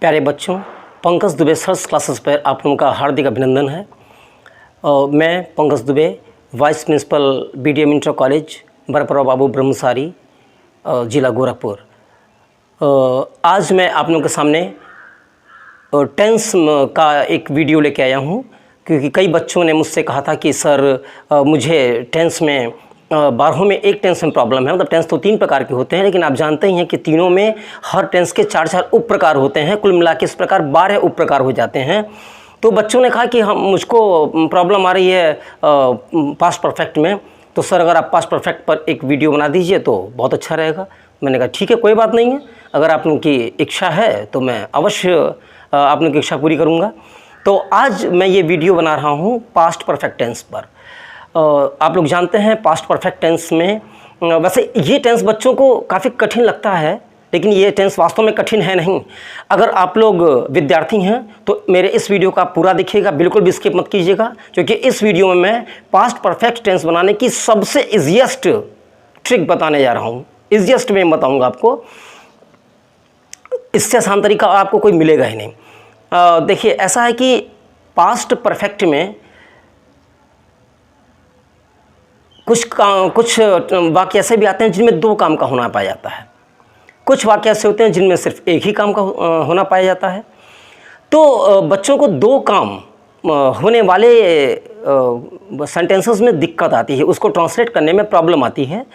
प्यारे बच्चों, Pankaj Dubey sirs classes पर आप लोगों का हार्दिक अभिनंदन है। मैं Pankaj Dubey, vice principal BDM inter college Barpara Babu Brahmsari, ज़िला गोरखपुर। आज मैं आप लोगों के सामने टेंस का एक वीडियो लेके आया हूँ, क्योंकि कई बच्चों ने मुझसे कहा था कि सर मुझे टेंस में 12 में एक टेंस में प्रॉब्लम है। मतलब टेंस तो 3 प्रकार के होते हैं, लेकिन आप जानते ही हैं कि तीनों में हर टेंस के 4 उप प्रकार होते हैं। कुल मिला के इस प्रकार 12 उप प्रकार हो जाते हैं। तो बच्चों ने कहा कि मुझको प्रॉब्लम आ रही है पास्ट परफेक्ट में, तो सर अगर आप पास्ट परफेक्ट पर एक वीडियो बना दीजिए तो बहुत अच्छा रहेगा। मैंने कहा ठीक है, कोई बात नहीं है, अगर आप लोगों की इच्छा है तो मैं अवश्य आप लोगों की इच्छा पूरी करूँगा। तो आज मैं ये वीडियो बना रहा हूँ पास्ट परफेक्ट टेंस पर। आप लोग जानते हैं पास्ट परफेक्ट टेंस में वैसे ये टेंस बच्चों को काफ़ी कठिन लगता है, लेकिन ये टेंस वास्तव में कठिन है नहीं। अगर आप लोग विद्यार्थी हैं तो मेरे इस वीडियो का पूरा देखिएगा, बिल्कुल भी स्किप मत कीजिएगा, क्योंकि इस वीडियो में मैं पास्ट परफेक्ट टेंस बनाने की सबसे ईजीएस्ट ट्रिक बताने जा रहा हूँ। ईजीएस्ट में बताऊँगा आपको, इससे आसान तरीका आपको कोई मिलेगा ही नहीं। देखिए, ऐसा है कि पास्ट परफेक्ट में कुछ वाक्य ऐसे भी आते हैं जिनमें 2 काम का होना पाया जाता है। कुछ वाक्य ऐसे होते हैं जिनमें सिर्फ एक ही काम का होना पाया जाता है। तो बच्चों को 2 काम होने वाले सेंटेंसेस में दिक्कत आती है, उसको ट्रांसलेट करने में प्रॉब्लम आती है।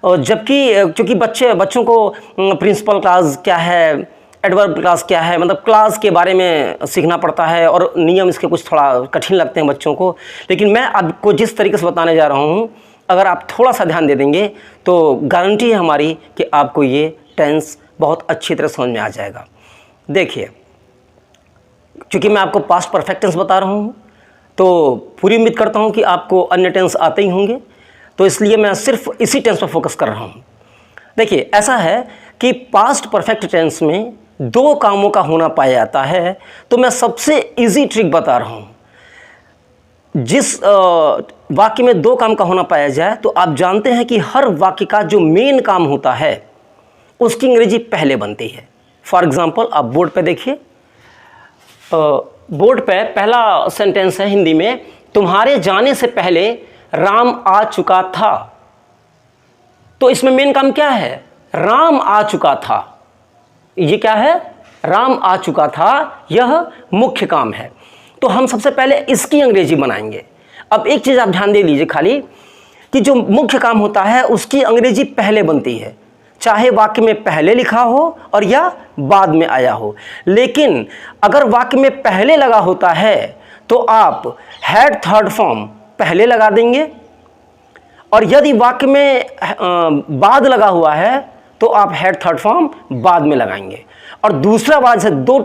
जबकि क्योंकि बच्चों को प्रिंसिपल क्लास क्या है, एडवर्ब क्लास क्या है, मतलब क्लास के बारे में सीखना पड़ता है और नियम इसके कुछ थोड़ा कठिन लगते हैं बच्चों को। लेकिन मैं आपको जिस तरीके से बताने जा रहा हूँ, अगर आप थोड़ा सा ध्यान दे देंगे तो गारंटी है हमारी कि आपको ये टेंस बहुत अच्छी तरह समझ में आ जाएगा। देखिए, क्योंकि मैं आपको पास्ट परफेक्ट टेंस बता रहा हूँ तो पूरी उम्मीद करता हूँ कि आपको अन्य टेंस आते ही होंगे, तो इसलिए मैं सिर्फ इसी टेंस पर फोकस कर रहा हूँ। देखिए, ऐसा है कि पास्ट परफेक्ट टेंस में 2 कामों का होना पाया जाता है। तो मैं सबसे इजी ट्रिक बता रहा हूँ। जिस वाक्य में 2 काम का होना पाया जाए, तो आप जानते हैं कि हर वाक्य का जो मेन काम होता है उसकी अंग्रेजी पहले बनती है। फॉर एग्जाम्पल, आप बोर्ड पे देखिए, बोर्ड पे पहला सेंटेंस है हिंदी में, तुम्हारे जाने से पहले राम आ चुका था। तो इसमें मेन काम क्या है? राम आ चुका था। ये क्या है? राम आ चुका था, यह मुख्य काम है। तो हम सबसे पहले इसकी अंग्रेजी बनाएंगे। अब एक चीज़ आप ध्यान दे लीजिए खाली, कि जो मुख्य काम होता है उसकी अंग्रेजी पहले बनती है, चाहे वाक्य में पहले लिखा हो और या बाद में आया हो। लेकिन अगर वाक्य में पहले लगा होता है तो आप हैड थर्ड फॉर्म पहले लगा देंगे, और यदि वाक्य में बाद लगा हुआ है तो आप हैड थर्ड फॉर्म बाद में लगाएंगे। और दूसरा बात, से 2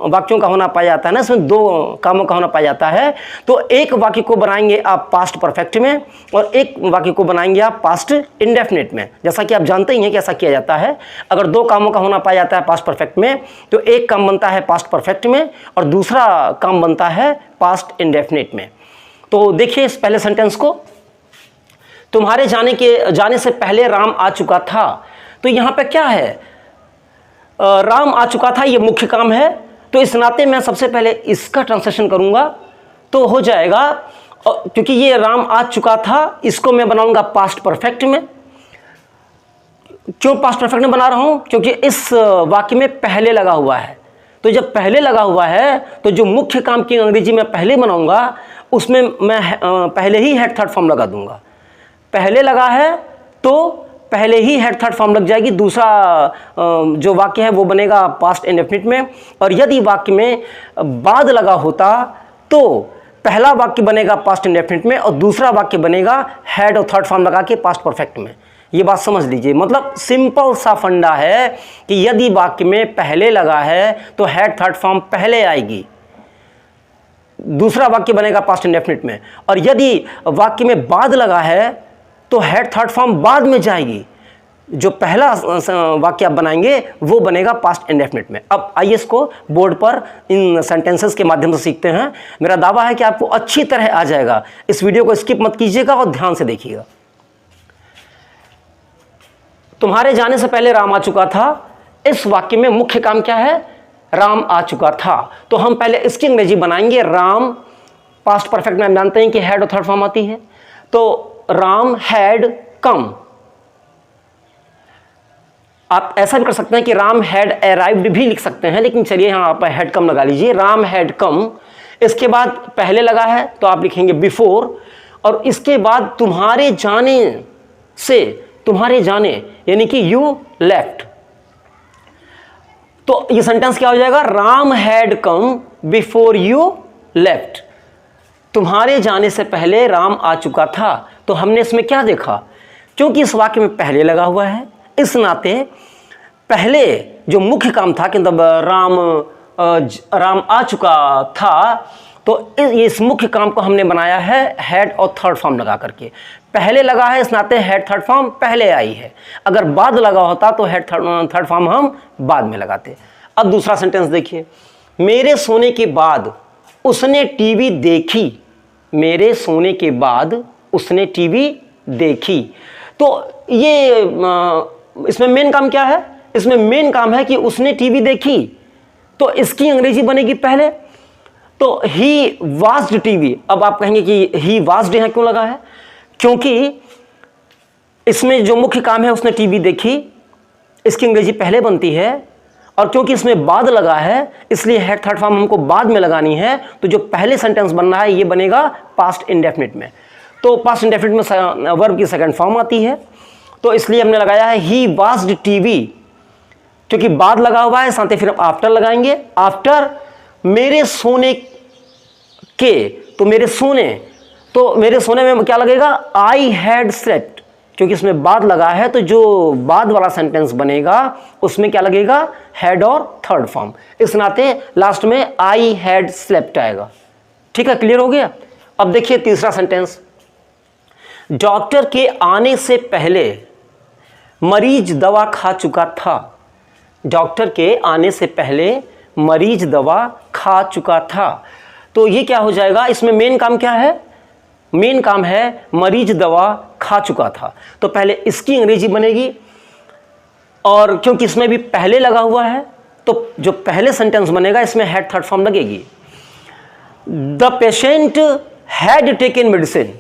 वाक्यों का होना पाया जाता है ना, इसमें 2 कामों का होना पाया जाता है। तो एक वाक्य को बनाएंगे आप पास्ट परफेक्ट में और एक वाक्य को बनाएंगे आप पास्ट इंडेफिनिट में। जैसा कि आप जानते ही हैं कि ऐसा किया जाता है। अगर 2 कामों का होना पाया जाता है पास्ट परफेक्ट में, तो एक काम बनता है पास्ट परफेक्ट में और दूसरा काम बनता है पास्ट इंडेफिनिट में। तो देखिए इस पहले सेंटेंस को, तुम्हारे जाने से पहले राम आ चुका था। तो यहाँ पे क्या है? राम आ चुका था, ये मुख्य काम है। तो इस नाते मैं सबसे पहले इसका ट्रांसलेशन करूंगा तो हो जाएगा, क्योंकि ये राम आ चुका था, इसको मैं बनाऊंगा पास्ट परफेक्ट में। क्यों पास्ट परफेक्ट में बना रहा हूं? क्योंकि इस वाक्य में पहले लगा हुआ है। तो जब पहले लगा हुआ है तो जो मुख्य काम की अंग्रेजी में पहले बनाऊंगा उसमें मैं पहले ही हेड थर्ड फॉर्म लगा दूंगा। पहले लगा है तो पहले ही हेड थर्ड फॉर्म लग जाएगी। दूसरा जो वाक्य है वो बनेगा पास्ट इंडेफिनिट में। और यदि वाक्य में बाद लगा होता तो पहला वाक्य बनेगा पास्ट इंडेफिनिट में और दूसरा वाक्य बनेगा हेड और थर्ड फॉर्म लगा के पास्ट परफेक्ट में। ये बात समझ लीजिए। मतलब सिंपल सा फंडा है कि यदि वाक्य में पहले लगा है तो हेड थर्ड फॉर्म पहले आएगी, दूसरा वाक्य बनेगा पास्ट इंडेफिनिट में। और यदि वाक्य में बाद लगा है तो हेड थर्ड फॉर्म बाद में जाएगी, जो पहला वाक्य आप बनाएंगे वो बनेगा पास्ट इंडेफिनिट में। अब आइए इसको बोर्ड पर इन सेंटेंसेस के माध्यम से सीखते हैं। मेरा दावा है कि आपको अच्छी तरह आ जाएगा। इस वीडियो को स्किप मत कीजिएगा और ध्यान से देखिएगा। तुम्हारे जाने से पहले राम आ चुका था, इस वाक्य में मुख्य काम क्या है? राम आ चुका था। तो हम पहले इसकी अंग्रेजी बनाएंगे। राम पास्ट परफेक्ट में हम जानते हैं कि हैड और थर्ड फॉर्म आती है, तो राम हैड कम। आप ऐसा भी कर सकते हैं कि राम हैड अराइव्ड भी लिख सकते हैं, लेकिन चलिए यहाँ आप हैड कम लगा लीजिए। राम हैड कम, इसके बाद पहले लगा है तो आप लिखेंगे बिफोर, और इसके बाद तुम्हारे जाने से, तुम्हारे जाने यानी कि यू लेफ्ट। तो ये सेंटेंस क्या हो जाएगा? Ram had come before you left. तुम्हारे जाने से पहले राम आ चुका था। तो हमने इसमें क्या देखा? क्योंकि इस वाक्य में पहले लगा हुआ है, इस नाते पहले जो मुख्य काम था कि मतलब राम आ चुका था, तो इस मुख्य काम को हमने बनाया है हैड और थर्ड फॉर्म लगा करके। पहले लगा है इस नाते हैड थर्ड फॉर्म पहले आई है। अगर बाद लगा होता तो हैड थर्ड फॉर्म हम बाद में लगाते। अब दूसरा सेंटेंस देखिए। मेरे सोने के बाद उसने टीवी देखी। मेरे सोने के बाद उसने टीवी देखी। तो ये इसमें मेन काम क्या है? इसमें मेन काम है कि उसने टीवी देखी, तो इसकी अंग्रेजी बनेगी पहले, तो ही वाच्ड टीवी। अब आप कहेंगे कि ही वाच्ड यहां क्यों लगा है? क्योंकि इसमें जो मुख्य काम है उसने टीवी देखी, इसकी अंग्रेजी पहले बनती है, और क्योंकि इसमें बाद लगा है इसलिए हैड थर्ड फॉर्म हमको बाद में लगानी है। तो जो पहले सेंटेंस बन रहा है ये बनेगा पास्ट इंडेफिनिट में। तो पास्ट इंडेफिनिट में वर्ब की सेकंड फॉर्म आती है, तो इसलिए हमने लगाया है ही वाच्ड टीवी। क्योंकि बाद लगा हुआ है साथ ही फिर हम आफ्टर लगाएंगे। आफ्टर मेरे सोने के, तो मेरे सोने, तो मेरे सोने में क्या लगेगा? I had slept. क्योंकि इसमें बाद लगा है तो जो बाद वाला सेंटेंस बनेगा उसमें क्या लगेगा? हैड और थर्ड फॉर्म। इस नाते लास्ट में आई हैड स्लेप्ट आएगा। ठीक है, क्लियर हो गया? अब देखिए तीसरा सेंटेंस। डॉक्टर के आने से पहले मरीज दवा खा चुका था। डॉक्टर के आने से पहले मरीज दवा खा चुका था। तो ये क्या हो जाएगा? इसमें मेन काम क्या है? मेन काम है मरीज दवा खा चुका था। तो पहले इसकी अंग्रेजी बनेगी, और क्योंकि इसमें भी पहले लगा हुआ है तो जो पहले सेंटेंस बनेगा इसमें हैड थर्ड फॉर्म लगेगी। The patient had taken medicine.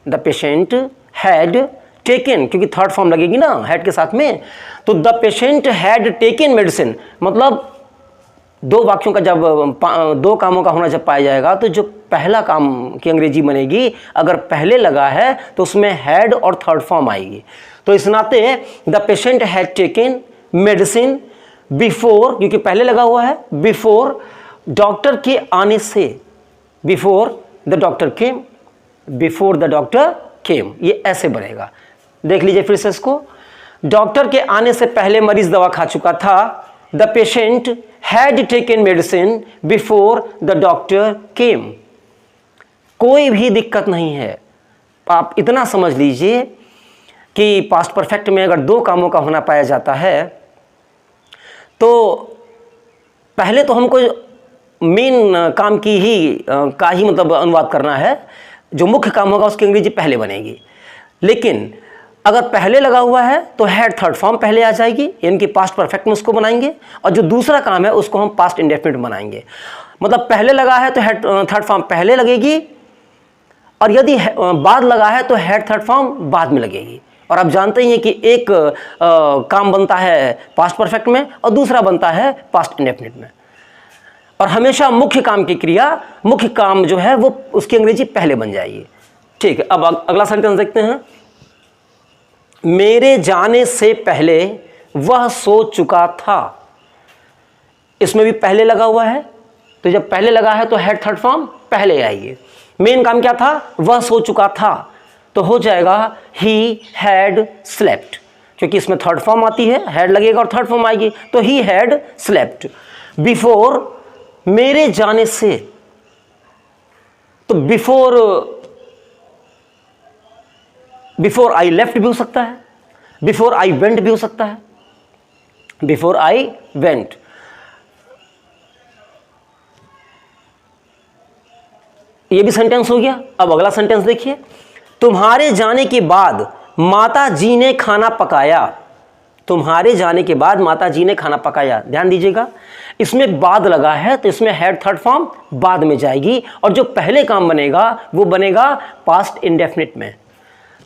The patient had taken, क्योंकि थर्ड फॉर्म लगेगी ना हैड के साथ में, तो the patient had taken medicine. मतलब दो वाक्यों का जब दो कामों का होना जब पाया जाएगा तो जो पहला काम की अंग्रेजी बनेगी अगर पहले लगा है तो उसमें हैड और थर्ड फॉर्म आएगी। तो इस नाते the patient had taken medicine before, क्योंकि पहले लगा हुआ है, बिफोर डॉक्टर के आने से, before the doctor came, before the doctor केम। ये ऐसे बनेगा। देख लीजिए फिर से इसको। डॉक्टर के आने से पहले मरीज दवा खा चुका था। The patient had taken medicine before the doctor केम। कोई भी दिक्कत नहीं है। आप इतना समझ लीजिए कि पास्ट परफेक्ट में अगर दो कामों का होना पाया जाता है तो पहले तो हमको मेन काम की ही मतलब अनुवाद करना है। जो मुख्य काम होगा उसकी अंग्रेजी पहले बनेगी। लेकिन अगर पहले लगा हुआ है तो हैड थर्ड फॉर्म पहले आ जाएगी, यानी कि पास्ट परफेक्ट में उसको बनाएंगे, और जो दूसरा काम है उसको हम पास्ट इंडेफिनिट बनाएंगे। मतलब पहले लगा है तो हैड थर्ड फॉर्म पहले लगेगी, और यदि बाद लगा है तो हैड थर्ड फॉर्म बाद में लगेगी। और आप जानते ही हैं कि एक काम बनता है पास्ट परफेक्ट में और दूसरा बनता है पास्ट इंडेफिनिट में। और हमेशा मुख्य काम की क्रिया, मुख्य काम जो है वो उसकी अंग्रेजी पहले बन जाएगी। ठीक है, अब अगला सेंटेंस देखते हैं। मेरे जाने से पहले वह सो चुका था। इसमें भी पहले लगा हुआ है, तो जब पहले लगा है तो हैड थर्ड फॉर्म पहले आएगी। मेन काम क्या था? वह सो चुका था, तो हो जाएगा ही हैड स्लेप्ट। क्योंकि इसमें थर्ड फॉर्म आती है, हैड लगेगा और थर्ड फॉर्म आएगी, तो ही हैड स्लेप्ट बिफोर मेरे जाने से। तो बिफोर आई लेफ्ट भी हो सकता है, बिफोर आई वेंट भी हो सकता है, बिफोर आई वेंट। ये भी सेंटेंस हो गया। अब अगला सेंटेंस देखिए। तुम्हारे जाने के बाद माता जी ने खाना पकाया। तुम्हारे जाने के बाद माता जी ने खाना पकाया। ध्यान दीजिएगा, इसमें बाद लगा है तो इसमें हैड थर्ड फॉर्म बाद में जाएगी, और जो पहले काम बनेगा वो बनेगा पास्ट इंडेफिनिट में।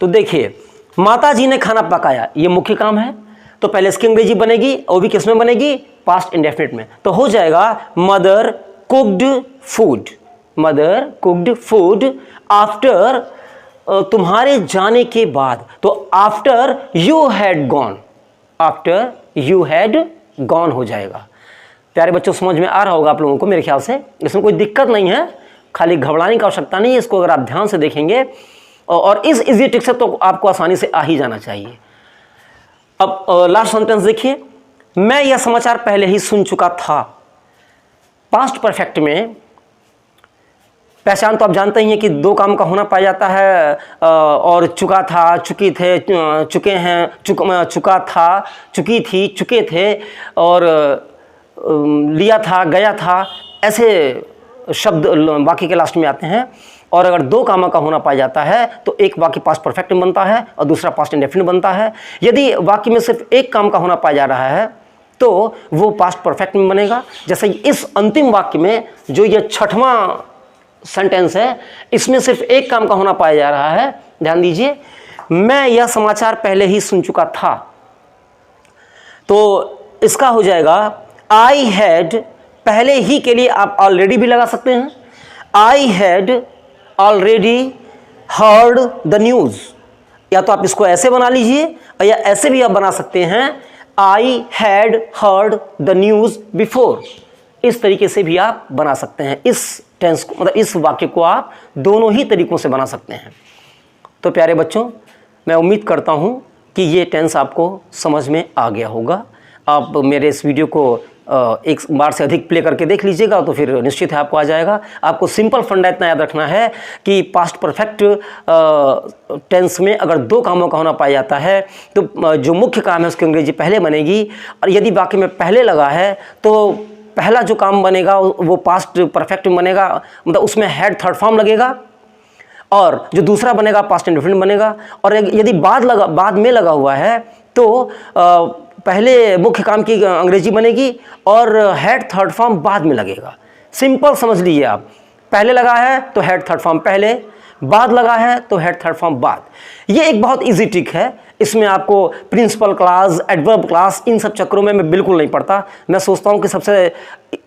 तो देखिए, माता जी ने खाना पकाया, ये मुख्य काम है, तो पहले इसकी अंग्रेजी बनेगी, और भी किस में बनेगी? पास्ट इंडेफिनिट में। तो हो जाएगा mother cooked food, mother cooked food after, तुम्हारे जाने के बाद, तो after you had gone, after you had gone हो जाएगा। प्यारे बच्चों, समझ में आ रहा होगा आप लोगों को मेरे ख्याल से, इसमें कोई दिक्कत नहीं है, खाली घबराने की आवश्यकता नहीं है। इसको अगर आप ध्यान से देखेंगे और इस इजी ट्रिक से तो आपको आसानी से आ ही जाना चाहिए। अब लास्ट सेंटेंस देखिए, मैं यह समाचार पहले ही सुन चुका था। पास्ट परफेक्ट में पहचान तो आप जानते ही हैं कि दो काम का होना पाया जाता है, और चुका था, चुकी थे, चुके हैं, चुका था, चुकी थी, चुके थे, और लिया था, गया था, ऐसे शब्द वाक्य के लास्ट में आते हैं। और अगर दो कामों का होना पाया जाता है तो एक वाक्य पास्ट परफेक्ट में बनता है और दूसरा पास्ट इंडेफिनिट बनता है। यदि वाक्य में सिर्फ एक काम का होना पाया जा रहा है तो वो पास्ट परफेक्ट में बनेगा। जैसे इस अंतिम वाक्य में जो ये छठवां सेंटेंस है, इसमें सिर्फ एक काम का होना पाया जा रहा है। ध्यान दीजिए, मैं यह समाचार पहले ही सुन चुका था, तो इसका हो जाएगा आई हैड, पहले ही के लिए आप ऑलरेडी भी लगा सकते हैं, I had already heard the news, या तो आप इसको ऐसे बना लीजिए या ऐसे भी आप बना सकते हैं, I had heard the news before. इस तरीके से भी आप बना सकते हैं इस टेंस को, मतलब इस वाक्य को आप दोनों ही तरीकों से बना सकते हैं। तो प्यारे बच्चों, मैं उम्मीद करता हूँ कि ये टेंस आपको समझ में आ गया होगा। आप मेरे इस वीडियो को एक बार से अधिक प्ले करके देख लीजिएगा तो फिर निश्चित है आपको आ जाएगा। आपको सिंपल फंडा इतना याद रखना है कि पास्ट परफेक्ट टेंस में अगर दो कामों का होना पाया जाता है तो जो मुख्य काम है उसकी अंग्रेजी पहले बनेगी, और यदि वाक्य में पहले लगा है तो पहला जो काम बनेगा वो पास्ट परफेक्ट में बनेगा, मतलब उसमें हैड थर्ड फॉर्म लगेगा, और जो दूसरा बनेगा पास्ट इंडेफिनिट बनेगा। और यदि बाद में लगा हुआ है तो पहले मुख्य काम की अंग्रेजी बनेगी और हैड थर्ड फॉर्म बाद में लगेगा। सिंपल समझ लीजिए आप, पहले लगा है तो हैड थर्ड फॉर्म पहले, बाद लगा है तो हैड थर्ड फॉर्म बाद। ये एक बहुत इजी ट्रिक है, इसमें आपको प्रिंसिपल क्लास, एडवर्ब क्लास, इन सब चक्करों में मैं बिल्कुल नहीं पढ़ता। मैं सोचता हूँ कि सबसे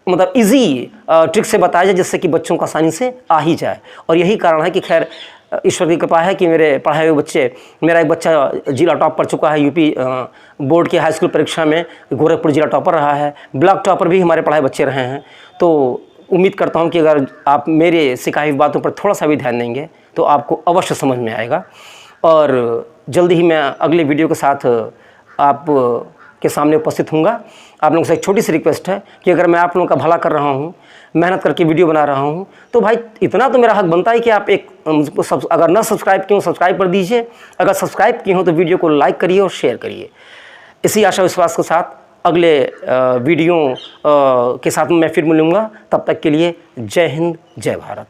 मतलब इजी ट्रिक से बताया जाए जिससे कि बच्चों को आसानी से आ ही जाए। और यही कारण है कि खैर ईश्वर की कृपा है कि मेरे पढ़ाए हुए बच्चे, मेरा एक बच्चा जिला टॉप कर चुका है, यूपी बोर्ड की हाई स्कूल परीक्षा में गोरखपुर जिला टॉपर रहा है, ब्लॉक टॉपर भी हमारे पढ़ाए बच्चे रहे हैं। तो उम्मीद करता हूं कि अगर आप मेरे सिखाई हुई बातों पर थोड़ा सा भी ध्यान देंगे तो आपको अवश्य समझ में आएगा। और जल्दी ही मैं अगले वीडियो के साथ आप के सामने उपस्थित होऊंगा। आप लोगों से एक छोटी सी रिक्वेस्ट है कि अगर मैं आप लोगों का भला कर रहा हूं, मेहनत करके वीडियो बना रहा हूं, तो भाई इतना तो मेरा हक बनता है कि आप अगर ना सब्सक्राइब किए हो सब्सक्राइब कर दीजिए, अगर सब्सक्राइब किए हो तो वीडियो को लाइक करिए और शेयर करिए। इसी आशा विश्वास के साथ अगले वीडियो के साथ मैं फिर मिलूँगा। तब तक के लिए जय हिंद, जय भारत।